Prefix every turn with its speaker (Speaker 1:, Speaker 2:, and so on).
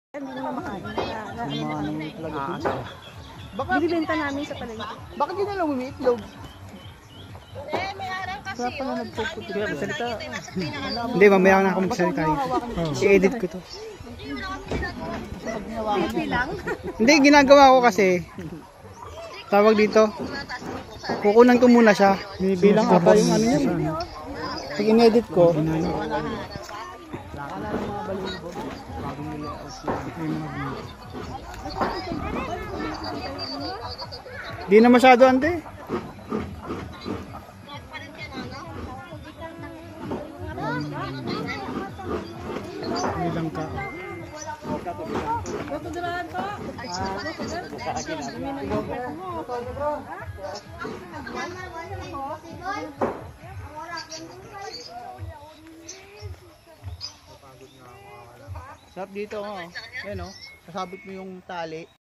Speaker 1: Hindi naman makain.
Speaker 2: Baka
Speaker 1: Binibenta namin sa palengke.
Speaker 2: bakit yun na lang umiitlog?
Speaker 1: Kaya pala nagpuputi.
Speaker 3: Hindi, mamaya na ako magsalita. I-edit ko to.
Speaker 1: Pipi lang.
Speaker 3: Hindi, ginagawa ko kasi. Tawag dito. Kukunan ko muna siya.
Speaker 2: Binibilang ata yung ano niya. Pag in-edit ko,
Speaker 3: Di na masyado ante. Bilang ka.
Speaker 2: sarap dito oh. Ayan oh. Kasabit mo yung tali.